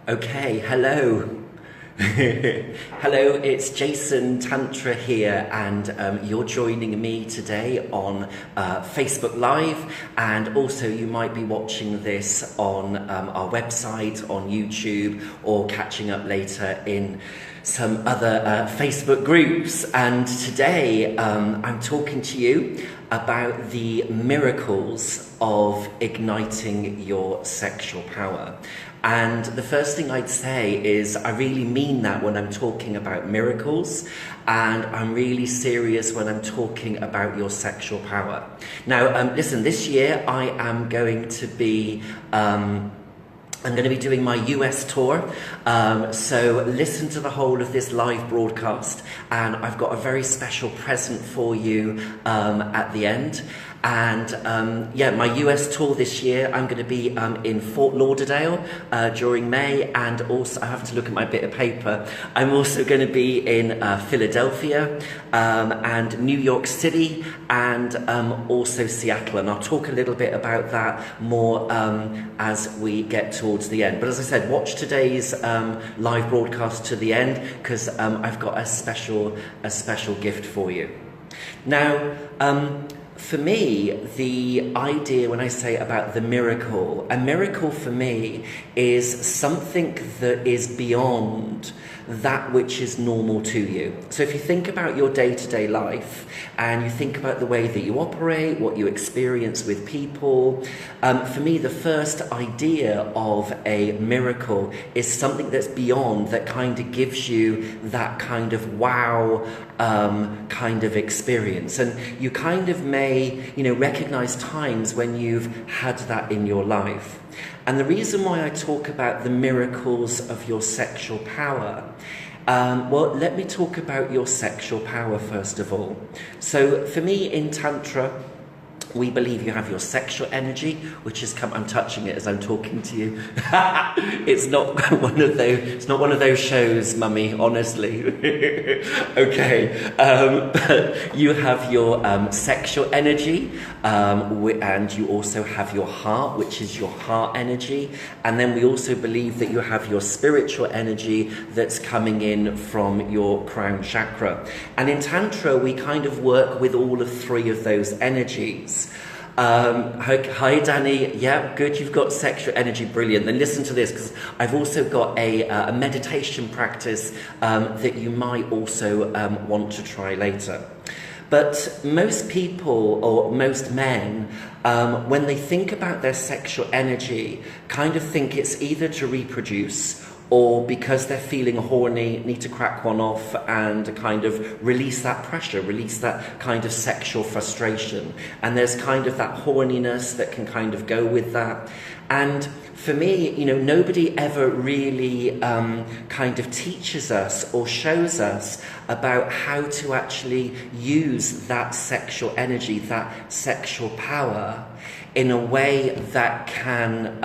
Okay, hello. Hello, it's Jason Tantra here, and you're joining me today on Facebook Live, and also you might be watching this on our website, on YouTube, or catching up later in some other Facebook groups. And today I'm talking to you about the miracles of igniting your sexual power. And the first thing I'd say is I really mean that when I'm talking about miracles, and I'm really serious when I'm talking about your sexual power. Now, listen, this year I am going to be I'm going to be doing my US tour, so listen to the whole of this live broadcast, and I've got a very special present for you at the end. And yeah, my US tour this year, I'm going to be in Fort Lauderdale during May, and also I have to look at my bit of paper. I'm also going to be in Philadelphia and New York City, and also Seattle, and I'll talk a little bit about that more as we get towards the end. But as I said, watch today's live broadcast to the end, because I've got a special gift for you. Now, for me, the idea when I say about the miracle, a miracle for me is something that is beyond that which is normal to you. So if you think about your day-to-day life and you think about the way that you operate, what you experience with people, for me the first idea of a miracle is something that's beyond, that kind of gives you that kind of wow kind of experience. And you kind of may, recognize times when you've had that in your life. And the reason why I talk about the miracles of your sexual power, well, let me talk about your sexual power first of all. So for me in Tantra, we believe you have your sexual energy, which is I'm touching it as I'm talking to you. It's not one of those. It's not one of those shows, Mummy. Honestly, okay. But you have your sexual energy, and you also have your heart, which is your heart energy. And then we also believe that you have your spiritual energy that's coming in from your crown chakra. And in Tantra, we kind of work with all of three of those energies. Hi Danny, yeah, good, you've got sexual energy, brilliant. Then listen to this, because I've also got a meditation practice that you might also want to try later. But most people, or most men, when they think about their sexual energy, kind of think it's either to reproduce, or because they're feeling horny, need to crack one off and kind of release that pressure, release that kind of sexual frustration. And there's kind of that horniness that can kind of go with that. And for me, nobody ever really kind of teaches us or shows us about how to actually use that sexual energy, that sexual power, in a way that can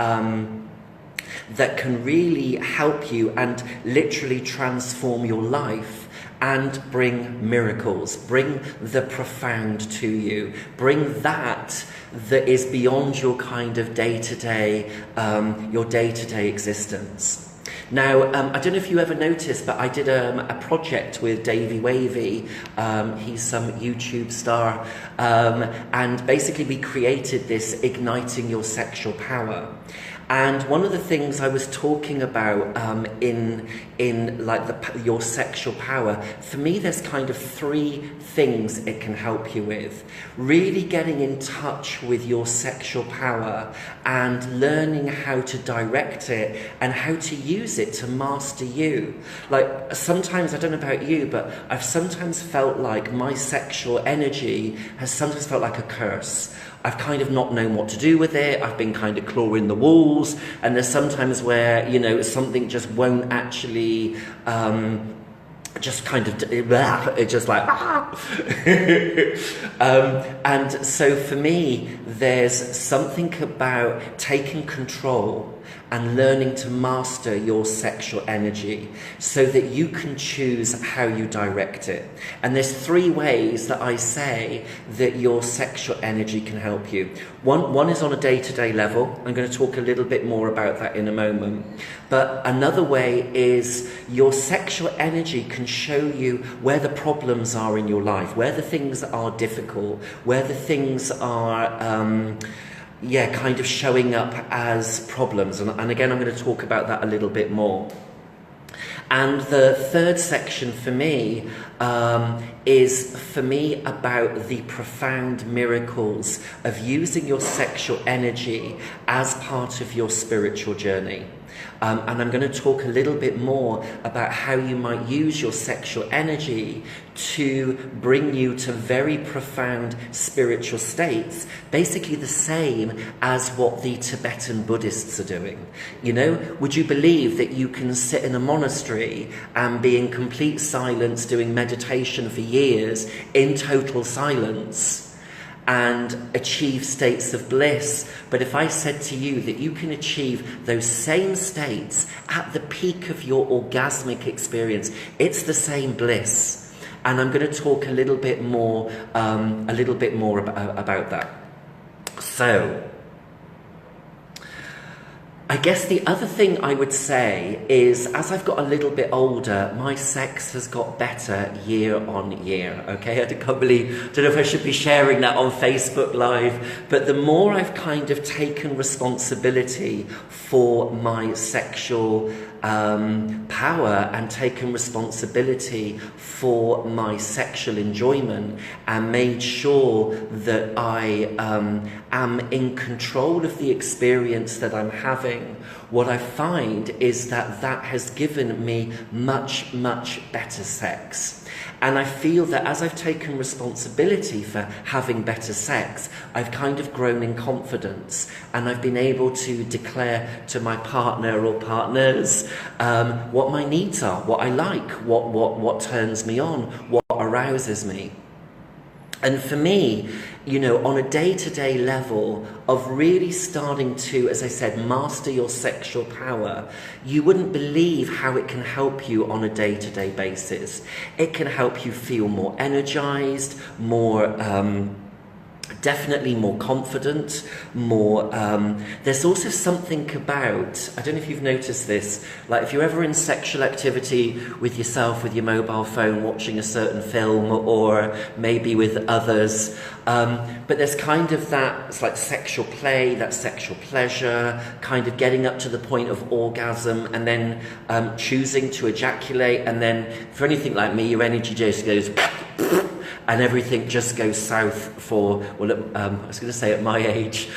really help you and literally transform your life and bring miracles, bring the profound to you, bring that is beyond your kind of day-to-day, your day-to-day existence. Now, I don't know if you ever noticed, but I did a project with Davey Wavy. He's some YouTube star. And basically we created this Igniting Your Sexual Power. And one of the things I was talking about in like your sexual power, for me there's kind of three things it can help you with. Really getting in touch with your sexual power and learning how to direct it and how to use it to master you. Like sometimes, I don't know about you, but I've sometimes felt like my sexual energy has sometimes felt like a curse. I've kind of not known what to do with it. I've been kind of clawing the walls, and there's sometimes where, something just won't actually, just kind of, it's just like, and so for me, there's something about taking control and learning to master your sexual energy so that you can choose how you direct it. And there's 3 ways that I say that your sexual energy can help you. One is on a day-to-day level. I'm going to talk a little bit more about that in a moment. But another way is your sexual energy can show you where the problems are in your life, where the things are difficult, where the things are kind of showing up as problems. And again, I'm going to talk about that a little bit more. And the 3rd section for me is about the profound miracles of using your sexual energy as part of your spiritual journey. And I'm going to talk a little bit more about how you might use your sexual energy to bring you to very profound spiritual states, basically the same as what the Tibetan Buddhists are doing. You know, would you believe that you can sit in a monastery and be in complete silence doing meditation for years in total silence and achieve states of bliss? But if I said to you that you can achieve those same states at the peak of your orgasmic experience, it's the same bliss. And I'm going to talk a little bit more about that. So, I guess the other thing I would say is, as I've got a little bit older, my sex has got better year on year, okay? I don't know if I should be sharing that on Facebook Live, but the more I've kind of taken responsibility for my sexual power and taken responsibility for my sexual enjoyment and made sure that I am in control of the experience that I'm having, what I find is that has given me much, much better sex. And I feel that as I've taken responsibility for having better sex, I've kind of grown in confidence, and I've been able to declare to my partner or partners what my needs are, what I like, what turns me on, what arouses me. And for me, you know, on a day-to-day level of really starting to, as I said, master your sexual power, you wouldn't believe how it can help you on a day-to-day basis. It can help you feel more energized, definitely more confident, there's also something about, I don't know if you've noticed this, like if you're ever in sexual activity with yourself, with your mobile phone, watching a certain film, or maybe with others, but there's kind of that, it's like sexual play, that sexual pleasure, kind of getting up to the point of orgasm, and then choosing to ejaculate, and then for anything like me, your energy just goes and everything just goes south for, well, I was going to say at my age,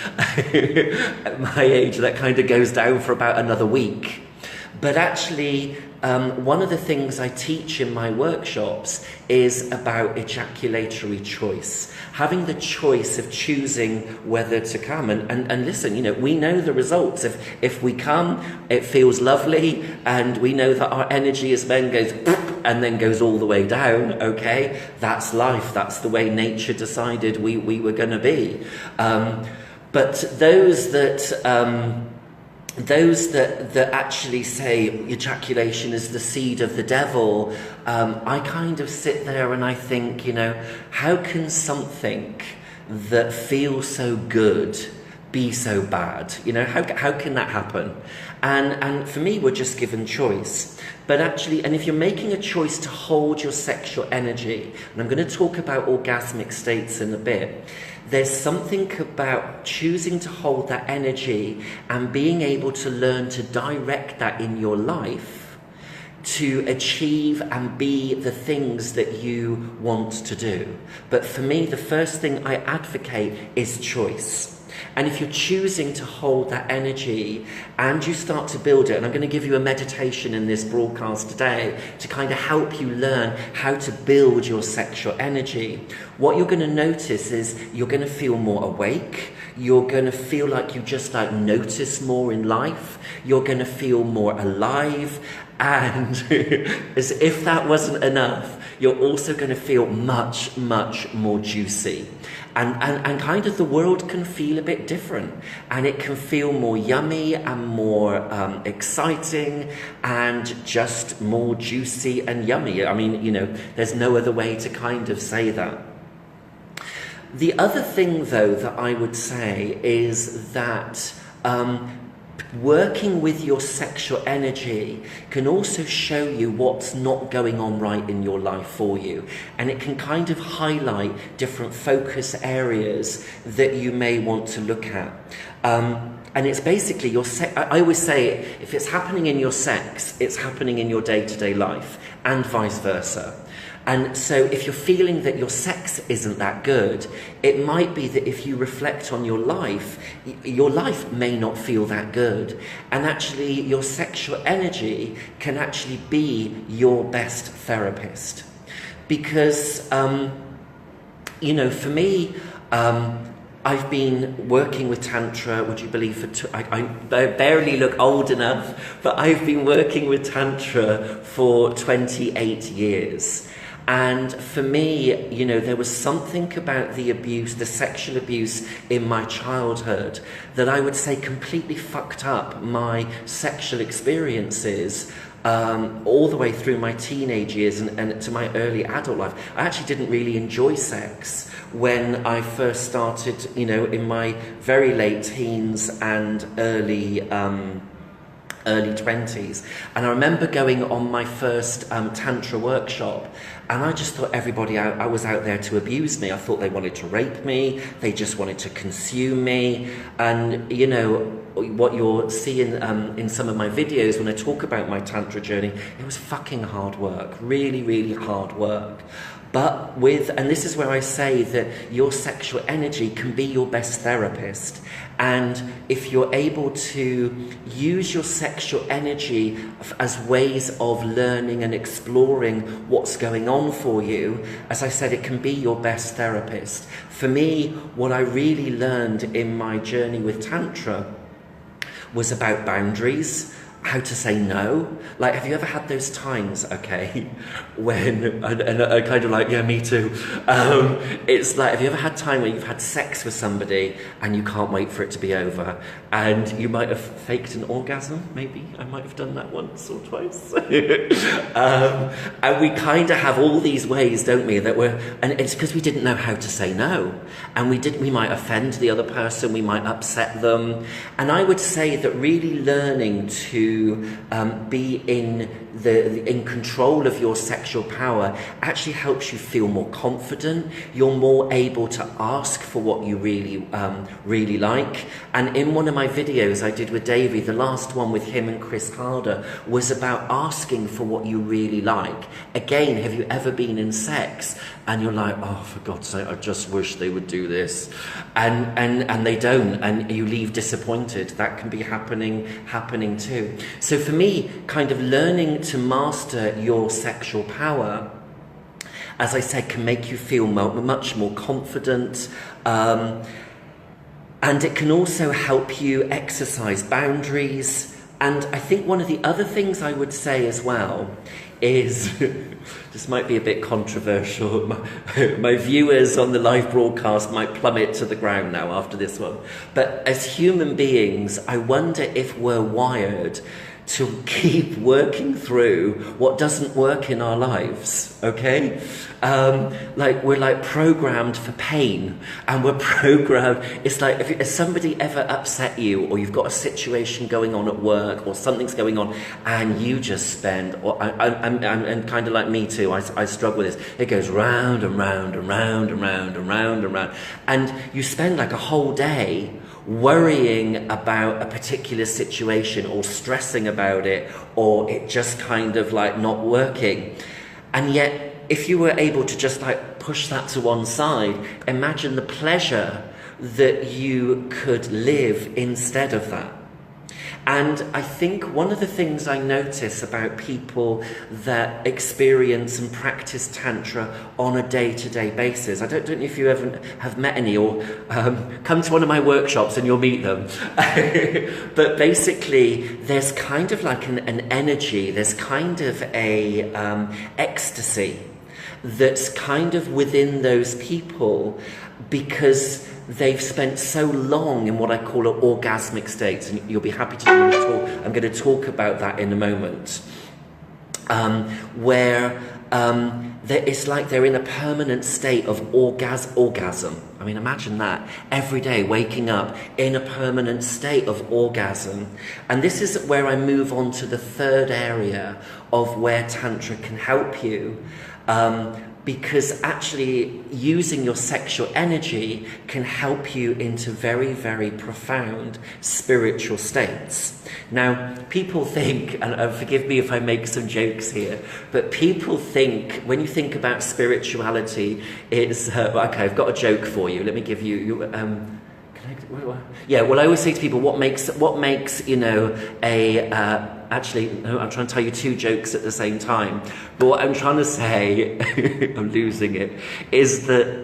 that kind of goes down for about another week. But actually, one of the things I teach in my workshops is about ejaculatory choice. Having the choice of choosing whether to come. And listen, you know, we know the results. If we come, it feels lovely, and we know that our energy as men goes and then goes all the way down, okay? That's life. That's the way nature decided we were going to be. But those that actually say ejaculation is the seed of the devil, I kind of sit there and I think, you know, how can something that feels so good be so bad? You know, how can that happen? And for me, we're just given choice. But actually, and if you're making a choice to hold your sexual energy, and I'm going to talk about orgasmic states in a bit, there's something about choosing to hold that energy and being able to learn to direct that in your life to achieve and be the things that you want to do. But for me, the first thing I advocate is choice. And if you're choosing to hold that energy and you start to build it, and I'm going to give you a meditation in this broadcast today to kind of help you learn how to build your sexual energy, what you're going to notice is you're going to feel more awake. You're going to feel like you just like notice more in life. You're going to feel more alive. And as if that wasn't enough, you're also going to feel much, much more juicy. and kind of the world can feel a bit different, and it can feel more yummy and more exciting and just more juicy and yummy. I mean, you know, there's no other way to kind of say that. The other thing, though, that I would say is that working with your sexual energy can also show you what's not going on right in your life for you, and it can kind of highlight different focus areas that you may want to look at. And it's basically your I always say, if it's happening in your sex, it's happening in your day-to-day life, and vice versa. And so if you're feeling that your sex isn't that good, it might be that if you reflect on your life may not feel that good. And actually your sexual energy can actually be your best therapist. Because, you know, for me, I've been working with Tantra, would you believe, I barely look old enough, but I've been working with Tantra for 28 years. And for me, you know, there was something about the abuse, the sexual abuse in my childhood that I would say completely fucked up my sexual experiences all the way through my teenage years and to my early adult life. I actually didn't really enjoy sex when I first started, you know, in my very late teens and early 20s. And I remember going on my first Tantra workshop, and I just thought everybody I was out there to abuse me. I thought they wanted to rape me, they just wanted to consume me. And you know, what you're seeing in some of my videos when I talk about my Tantra journey, it was fucking hard work, really, really hard work. But and this is where I say that your sexual energy can be your best therapist. And if you're able to use your sexual energy as ways of learning and exploring what's going on for you, as I said, it can be your best therapist. For me, what I really learned in my journey with Tantra was about boundaries, how to say no. Like, have you ever had those times, okay, when, and I kind of like, yeah, me too. It's like, have you ever had time where you've had sex with somebody and you can't wait for it to be over, and you might have faked an orgasm? Maybe I might have done that once or twice. And we kind of have all these ways, don't we, that and it's because we didn't know how to say no, and we might offend the other person, we might upset them. And I would say that really learning to be in control of your sexual power actually helps you feel more confident. You're more able to ask for what you really like. And in one of my videos I did with Davey, the last one with him and Chris Calder, was about asking for what you really like. Again, have you ever been in sex and you're like, oh, for God's sake, I just wish they would do this, and they don't, and you leave disappointed? That can be happening too. So for me, kind of learning to master your sexual power, as I said, can make you feel much more confident, and it can also help you exercise boundaries. And I think one of the other things I would say as well is, this might be a bit controversial, my viewers on the live broadcast might plummet to the ground now after this one, but as human beings, I wonder if we're wired to keep working through what doesn't work in our lives, okay? Like, we're like programmed for pain, and we're programmed, it's like, if somebody ever upset you, or you've got a situation going on at work, or something's going on, and you just spend, and kind of like me too, I struggle with this, it goes round and round and round and round and round and round, and you spend like a whole day worrying about a particular situation, or stressing about it, or it just kind of like not working. And yet, if you were able to just like push that to one side, imagine the pleasure that you could live instead of that. And I think one of the things I notice about people that experience and practice Tantra on a day-to-day basis, I don't know if you ever have met any, or come to one of my workshops and you'll meet them. But basically, there's kind of like an energy, there's kind of a ecstasy. that's kind of within those people because they've spent so long in what I call an orgasmic state, and you'll be happy to hear me talk. I'm going to talk about that in a moment, where it's like they're in a permanent state of orgasm. I mean, imagine that, every day waking up in a permanent state of orgasm. And this is where I move on to the third area of where Tantra can help you. Because actually using your sexual energy can help you into very, very profound spiritual states. Now, people think, and forgive me if I make some jokes here, but people think, when you think about spirituality, it's, okay, I've got a joke for you. Let me give you, yeah, well, I always say to people, what makes, you know, actually, I'm trying to tell you two jokes at the same time. But what I'm trying to say, I'm losing it, is that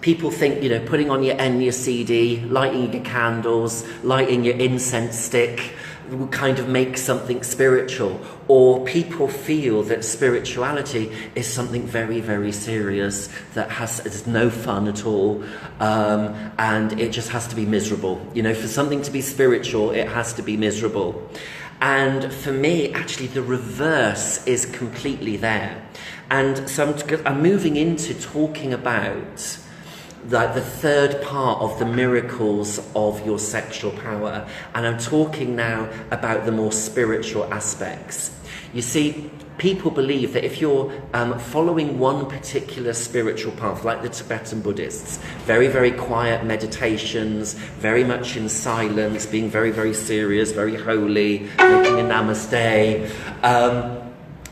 people think, you know, putting on your CD, lighting your candles, lighting your incense stick will kind of make something spiritual. Or people feel that spirituality is something very, very serious that is no fun at all, and it just has to be miserable. You know, for something to be spiritual, it has to be miserable. And for me, actually, the reverse is completely there. And so I'm moving into talking about like the third part of the miracles of your sexual power, and I'm talking now about the more spiritual aspects. You see, people believe that if you're following one particular spiritual path, like the Tibetan Buddhists, very, very quiet meditations, very much in silence, being very, very serious, very holy, making a namaste,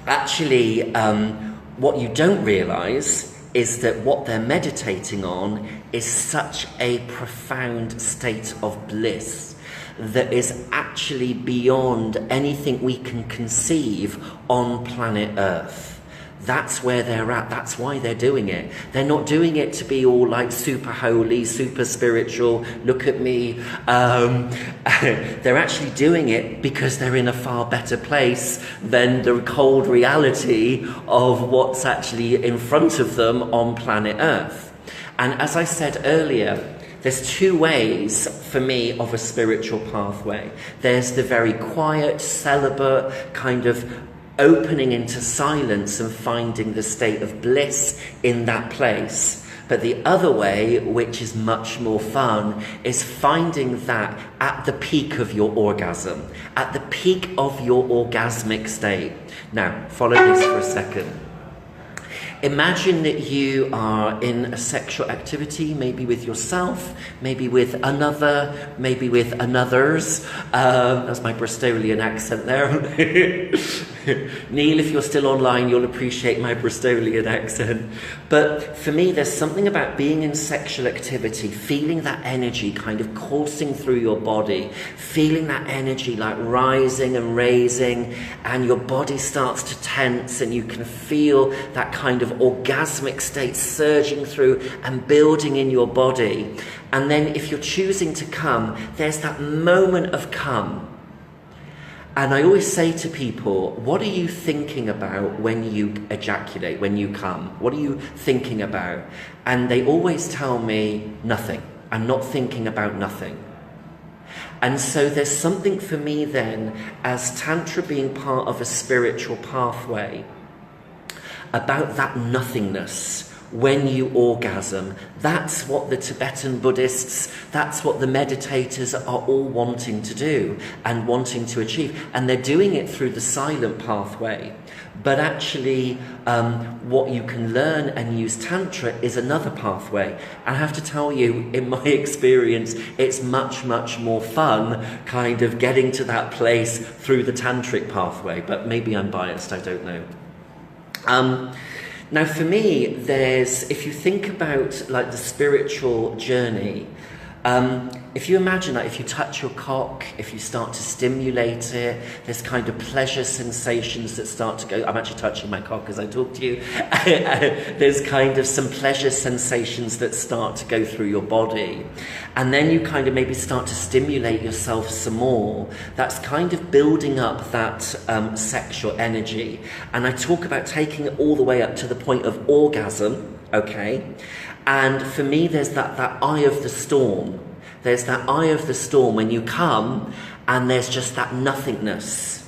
actually, what you don't realize is that what they're meditating on is such a profound state of bliss that is actually beyond anything we can conceive on planet Earth. That's where they're at. That's why they're doing it. They're not doing it to be all like super holy, super spiritual, look at me. They're actually doing it because they're in a far better place than the cold reality of what's actually in front of them on planet Earth. And as I said earlier, there's two ways for me of a spiritual pathway. There's the very quiet, celibate kind of opening into silence and finding the state of bliss in that place. But the other way, which is much more fun, is finding that at the peak of your orgasm, at the peak of your orgasmic state. Now, follow this for a second. Imagine that you are in a sexual activity, maybe with yourself, maybe with another, maybe with anothers. That's my Bristolian accent there. Neil, if you're still online, you'll appreciate my Bristolian accent. But for me, there's something about being in sexual activity, feeling that energy kind of coursing through your body, feeling that energy like rising and raising, and your body starts to tense, and you can feel that kind of orgasmic state surging through and building in your body. And then if you're choosing to come, there's that moment of come. And I always say to people, what are you thinking about when you ejaculate, when you come? What are you thinking about? And they always tell me, nothing. I'm not thinking about nothing. And so there's something for me then, as Tantra being part of a spiritual pathway, about that nothingness when you orgasm. That's what the Tibetan Buddhists, that's what the meditators are all wanting to do and wanting to achieve. And they're doing it through the silent pathway. But actually, what you can learn and use Tantra is another pathway. I have to tell you, in my experience, it's much, much more fun kind of getting to that place through the Tantric pathway. But maybe I'm biased, I don't know. Now for me, if you think about like the spiritual journey, If you imagine that if you touch your cock, if you start to stimulate it, there's kind of pleasure sensations that start to go. I'm actually touching my cock as I talk to you. There's kind of some pleasure sensations that start to go through your body. And then you kind of maybe start to stimulate yourself some more. That's kind of building up that sexual energy. And I talk about taking it all the way up to the point of orgasm, okay? And for me, there's that eye of the storm. There's that eye of the storm when you come and there's just that nothingness.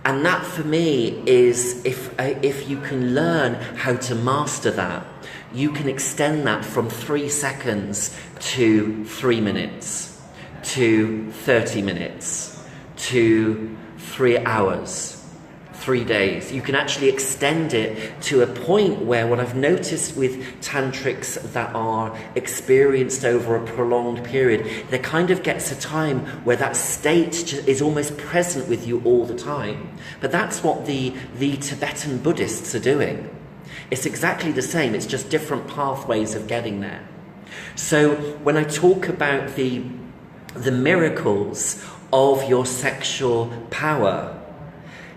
And that for me is, if you can learn how to master that, you can extend that from 3 seconds to 3 minutes, to 30 minutes, to 3 hours. 3 days. You can actually extend it to a point where what I've noticed with tantrics that are experienced over a prolonged period, there kind of gets a time where that state is almost present with you all the time. But that's what the Tibetan Buddhists are doing. It's exactly the same, it's just different pathways of getting there. So when I talk about the miracles of your sexual power,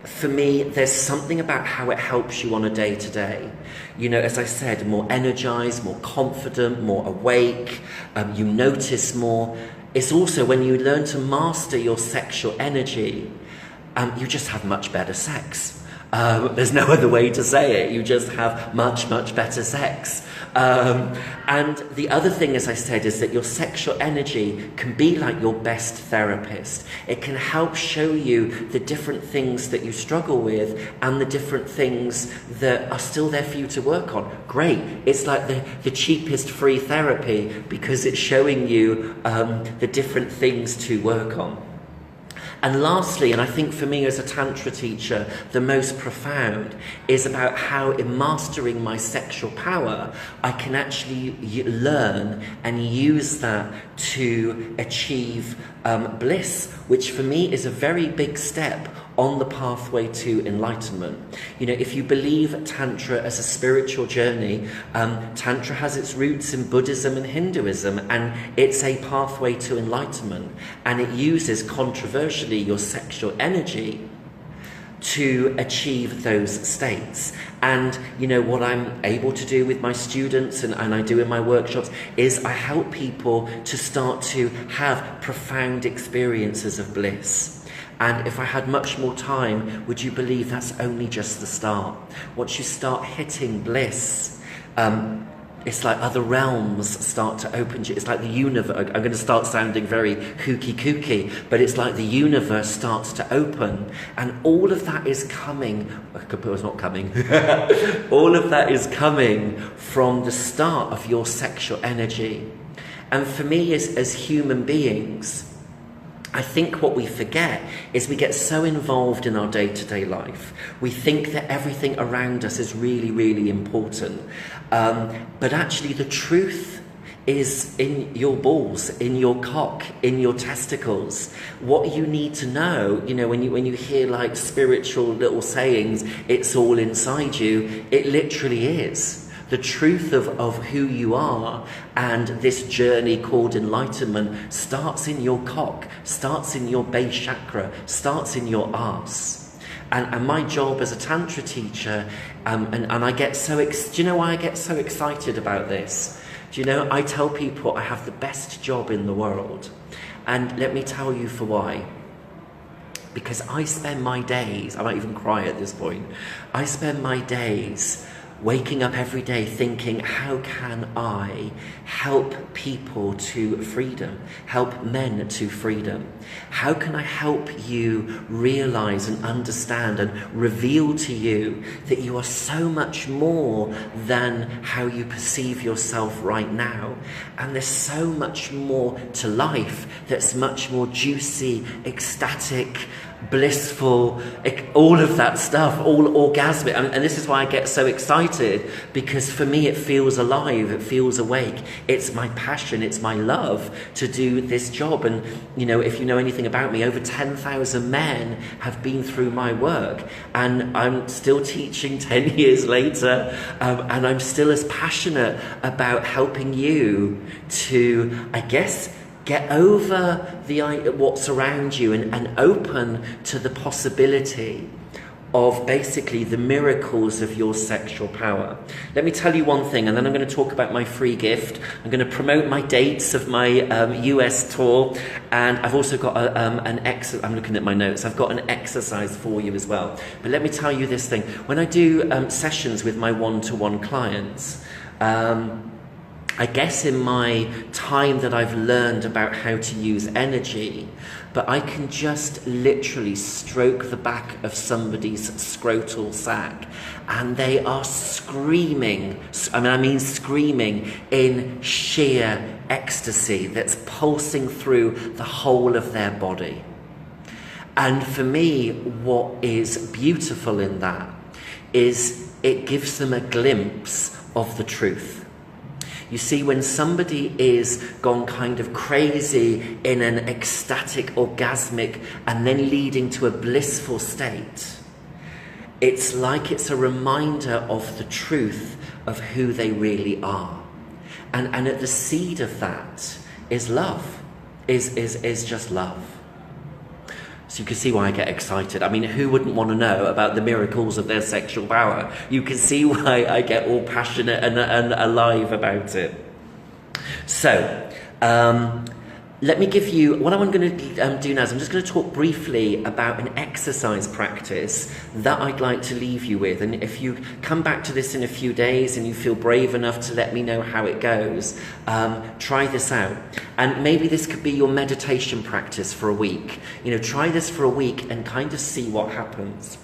for me, there's something about how it helps you on a day-to-day. You know, as I said, more energized, more confident, more awake, you notice more. It's also when you learn to master your sexual energy, you just have much better sex. There's no other way to say it. You just have much, much better sex. And the other thing, as I said, is that your sexual energy can be like your best therapist. It can help show you the different things that you struggle with and the different things that are still there for you to work on. Great. It's like the cheapest free therapy because it's showing you the different things to work on. And lastly, and I think for me as a Tantra teacher, the most profound is about how in mastering my sexual power, I can actually learn and use that to achieve bliss, which for me is a very big step on the pathway to enlightenment. You know, if you believe Tantra as a spiritual journey, Tantra has its roots in Buddhism and Hinduism, and it's a pathway to enlightenment. And it uses, controversially, your sexual energy to achieve those states. And you know what I'm able to do with my students and I do in my workshops is I help people to start to have profound experiences of bliss. And if I had much more time, would you believe that's only just the start? Once you start hitting bliss, it's like other realms start to open to you. It's like the universe. I'm going to start sounding very hooky kooky, but it's like the universe starts to open, and all of that is coming. It's not coming. All of that is coming from the start of your sexual energy. And for me, as human beings, I think what we forget is we get so involved in our day-to-day life. We think that everything around us is really, really important. But actually the truth is in your balls, in your cock, in your testicles. What you need to know, you know, when you hear like spiritual little sayings, it's all inside you, it literally is. The truth of who you are and this journey called enlightenment starts in your cock, starts in your base chakra, starts in your arse. And my job as a Tantra teacher, and I get so, do you know why I get so excited about this? Do you know, I tell people I have the best job in the world. And let me tell you for why. Because I spend my days, I might even cry at this point, I spend my days waking up every day thinking, how can I help people to freedom, help men to freedom? How can I help you realize and understand and reveal to you that you are so much more than how you perceive yourself right now? And there's so much more to life that's much more juicy, ecstatic, blissful, all of that stuff, all orgasmic. And this is why I get so excited, because for me it feels alive, it feels awake. It's my passion, it's my love to do this job. And if you know anything about me, over 10,000 men have been through my work, and I'm still teaching 10 years later, and I'm still as passionate about helping you to, I guess, get over what's around you and open to the possibility of basically the miracles of your sexual power. Let me tell you one thing, and then I'm going to talk about my free gift. I'm going to promote my dates of my US tour, and I've also got I'm looking at my notes. I've got an exercise for you as well. But let me tell you this thing. When I do sessions with my one-to-one clients, I guess in my time that I've learned about how to use energy, but I can just literally stroke the back of somebody's scrotal sac and they are screaming, I mean screaming in sheer ecstasy that's pulsing through the whole of their body. And for me, what is beautiful in that is it gives them a glimpse of the truth. You see, when somebody is gone kind of crazy in an ecstatic, orgasmic, and then leading to a blissful state, it's like it's a reminder of the truth of who they really are. And at the seed of that is love, is just love. So you can see why I get excited. I mean, who wouldn't want to know about the miracles of their sexual power? You can see why I get all passionate and alive about it. So, let me give you, what I'm going to do now is I'm just going to talk briefly about an exercise practice that I'd like to leave you with. And if you come back to this in a few days and you feel brave enough to let me know how it goes, try this out. And maybe this could be your meditation practice for a week. Try this for a week and kind of see what happens.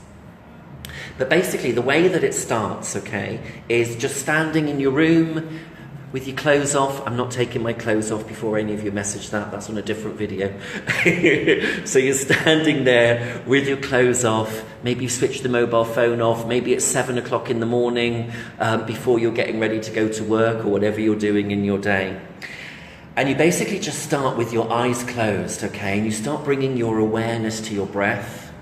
But basically, the way that it starts, okay, is just standing in your room, with your clothes off. I'm not taking my clothes off before any of you message that. That's on a different video. So you're standing there with your clothes off. Maybe you switch the mobile phone off. Maybe it's 7 o'clock in the morning before you're getting ready to go to work or whatever you're doing in your day. And you basically just start with your eyes closed, okay? And you start bringing your awareness to your breath.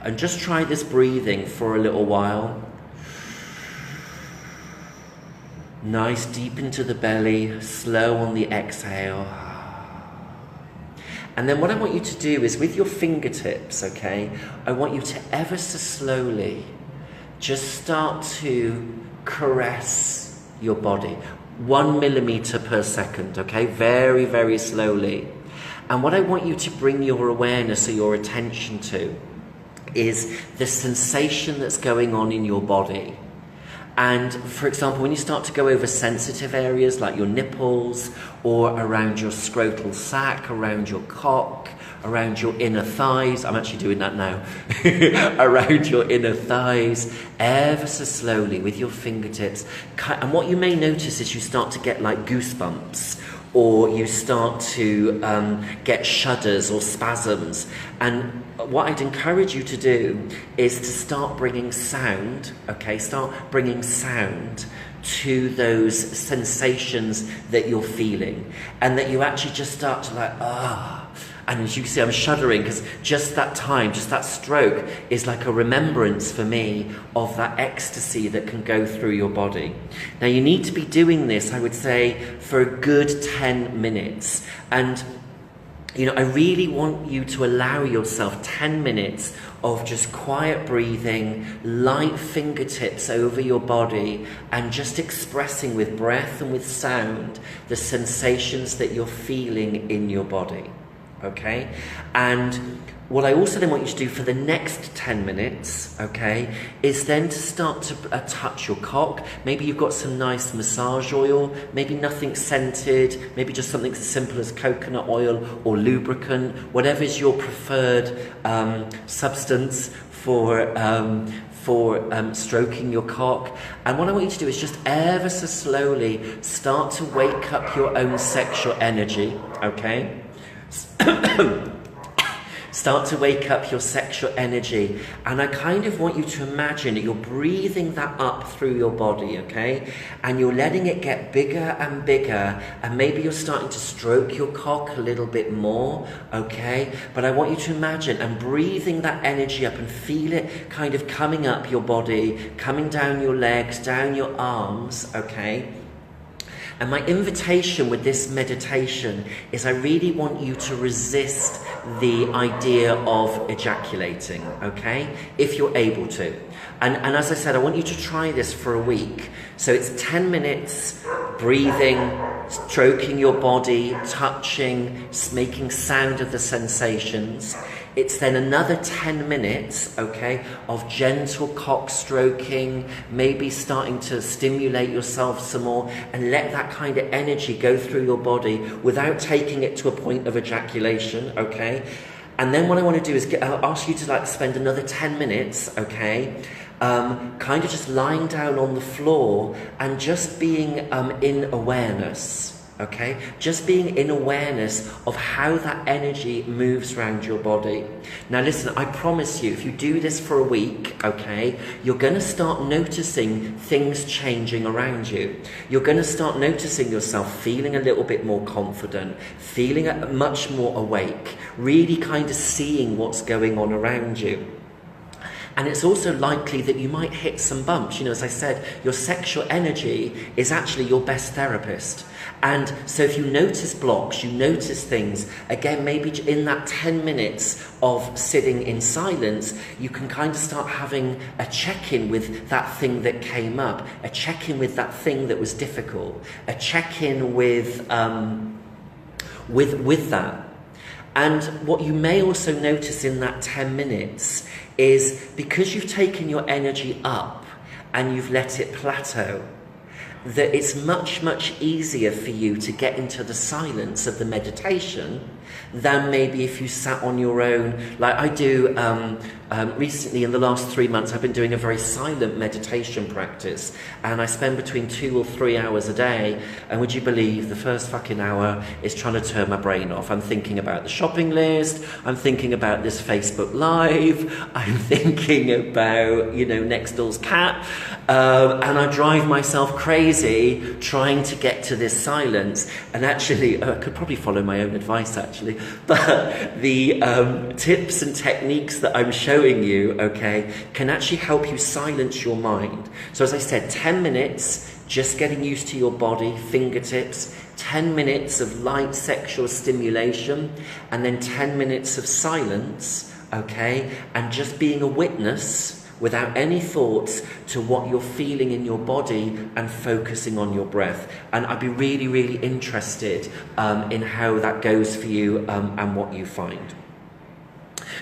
And just try this breathing for a little while. Nice, deep into the belly, slow on the exhale. And then what I want you to do is with your fingertips, okay, I want you to ever so slowly just start to caress your body. 1 millimeter per second, okay, very, very slowly. And what I want you to bring your awareness or your attention to is the sensation that's going on in your body. And for example, when you start to go over sensitive areas like your nipples or around your scrotal sac, around your cock, around your inner thighs, I'm actually doing that now, around your inner thighs, ever so slowly with your fingertips. And what you may notice is you start to get like goosebumps, or you start to get shudders or spasms. And what I'd encourage you to do is to start bringing sound, okay? Start bringing sound to those sensations that you're feeling. And that you actually just start to like, And as you can see, I'm shuddering because just that time, just that stroke is like a remembrance for me of that ecstasy that can go through your body. Now you need to be doing this, I would say, for a good 10 minutes. And I really want you to allow yourself 10 minutes of just quiet breathing, light fingertips over your body, and just expressing with breath and with sound the sensations that you're feeling in your body. okay? And what I also then want you to do for the next 10 minutes, okay, is then to start to touch your cock. Maybe you've got some nice massage oil, maybe nothing scented, maybe just something as simple as coconut oil or lubricant, whatever is your preferred substance for stroking your cock. And what I want you to do is just ever so slowly start to wake up your own sexual energy, okay? Start to wake up your sexual energy, and I kind of want you to imagine that you're breathing that up through your body, okay? And you're letting it get bigger and bigger, and maybe you're starting to stroke your cock a little bit more, okay? But I want you to imagine and breathing that energy up and feel it kind of coming up your body, coming down your legs, down your arms, okay? And my invitation with this meditation is I really want you to resist the idea of ejaculating, okay? If you're able to. And as I said, I want you to try this for a week. So it's 10 minutes, breathing, stroking your body, touching, making sound of the sensations. It's then another 10 minutes, okay, of gentle cock stroking, maybe starting to stimulate yourself some more and let that kind of energy go through your body without taking it to a point of ejaculation, okay? And then what I want to do is I'll ask you to spend another 10 minutes, okay, kind of just lying down on the floor and just being in awareness. Okay, just being in awareness of how that energy moves around your body. Now listen, I promise you, if you do this for a week, okay, you're going to start noticing things changing around you. You're going to start noticing yourself feeling a little bit more confident, feeling much more awake, really kind of seeing what's going on around you. And it's also likely that you might hit some bumps. You know, as I said, your sexual energy is actually your best therapist. And so if you notice blocks, you notice things, again, maybe in that 10 minutes of sitting in silence, you can kind of start having a check-in with that thing that came up, a check-in with that thing that was difficult, a check-in with that. And what you may also notice in that 10 minutes is because you've taken your energy up and you've let it plateau, that it's much, much easier for you to get into the silence of the meditation than maybe if you sat on your own. Like I do recently, in the last 3 months, I've been doing a very silent meditation practice, and I spend between 2 or 3 hours a day, and would you believe the first fucking hour is trying to turn my brain off. I'm thinking about the shopping list, I'm thinking about this Facebook Live, I'm thinking about, you know, next door's cat, and I drive myself crazy trying to get to this silence. And actually, I could probably follow my own advice actually, but the tips and techniques that I'm showing you, okay, can actually help you silence your mind. So as I said, 10 minutes, just getting used to your body, fingertips, 10 minutes of light sexual stimulation, and then 10 minutes of silence, okay, and just being a witness without any thoughts to what you're feeling in your body and focusing on your breath. And I'd be really, really interested in how that goes for you and what you find.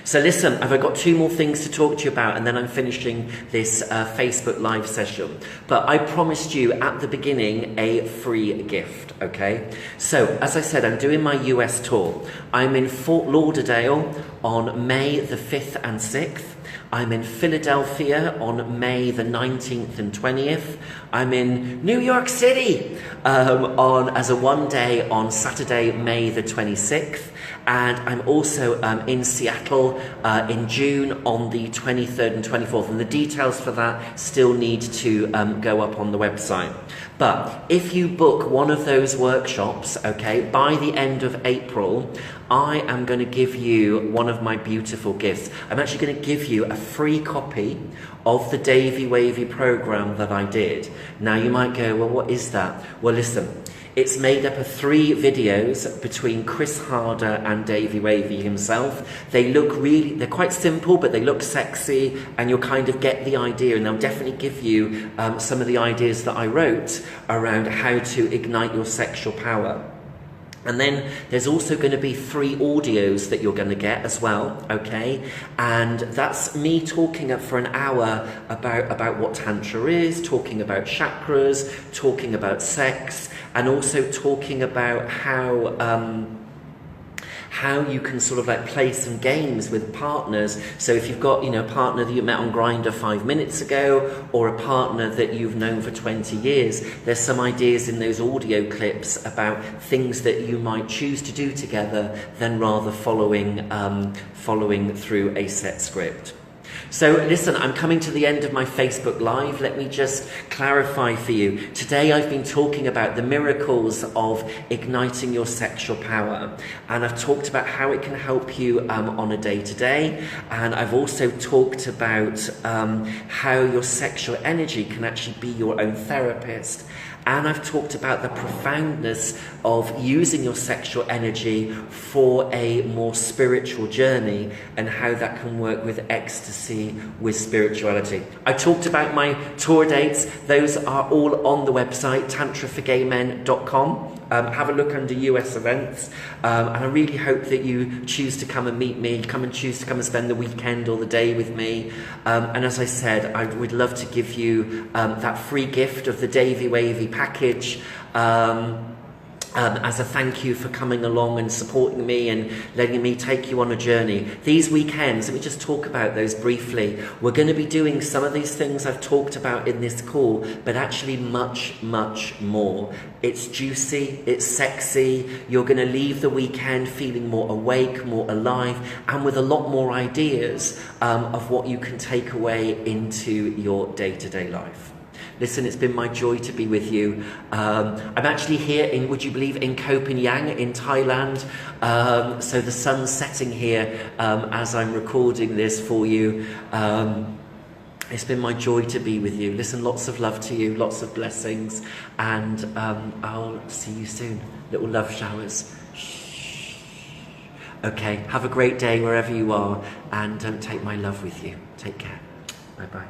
So listen, I've got 2 more things to talk to you about, and then I'm finishing this Facebook Live session. But I promised you at the beginning a free gift, okay? So, as I said, I'm doing my US tour. I'm in Fort Lauderdale on May the 5th and 6th. I'm in Philadelphia on May the 19th and 20th. I'm in New York City as a one-day on Saturday, May the 26th. And I'm also in Seattle in June on the 23rd and 24th. And the details for that still need to go up on the website. But if you book one of those workshops, okay, by the end of April, I am going to give you one of my beautiful gifts. I'm actually going to give you a free copy of the Davey Wavy program that I did. Now you might go, well, what is that? Well, listen. It's made up of 3 videos between Chris Harder and Davey Wavy himself. They're quite simple, but they look sexy, and you'll kind of get the idea, and they'll definitely give you some of the ideas that I wrote around how to ignite your sexual power. And then there's also going to be 3 audios that you're going to get as well, okay? And that's me talking for an hour about what Tantra is, talking about chakras, talking about sex, and also talking about how you can sort of like play some games with partners. So if you've got, a partner that you met on Grindr 5 minutes ago, or a partner that you've known for 20 years, there's some ideas in those audio clips about things that you might choose to do together than rather following through a set script. So listen, I'm coming to the end of my Facebook Live. Let me just clarify for you. Today I've been talking about the miracles of igniting your sexual power. And I've talked about how it can help you on a day-to-day. And I've also talked about how your sexual energy can actually be your own therapist. And I've talked about the profoundness of using your sexual energy for a more spiritual journey and how that can work with ecstasy, with spirituality. I talked about my tour dates. Those are all on the website, tantraforgaymen.com. Have a look under US events. And I really hope that you choose to come and meet me, choose to come and spend the weekend or the day with me. And as I said, I would love to give you that free gift of the Davy Wavy package as a thank you for coming along and supporting me and letting me take you on a journey. These weekends, let me just talk about those briefly. We're going to be doing some of these things I've talked about in this call, but actually much, much more. It's juicy, it's sexy. You're going to leave the weekend feeling more awake, more alive, and with a lot more ideas of what you can take away into your day-to-day life. Listen, it's been my joy to be with you. I'm actually here in, would you believe, in Koh Phangan in Thailand. So the sun's setting here as I'm recording this for you. It's been my joy to be with you. Listen, lots of love to you, lots of blessings, and I'll see you soon. Little love showers. Shh. Okay, have a great day wherever you are, and take my love with you. Take care. Bye-bye.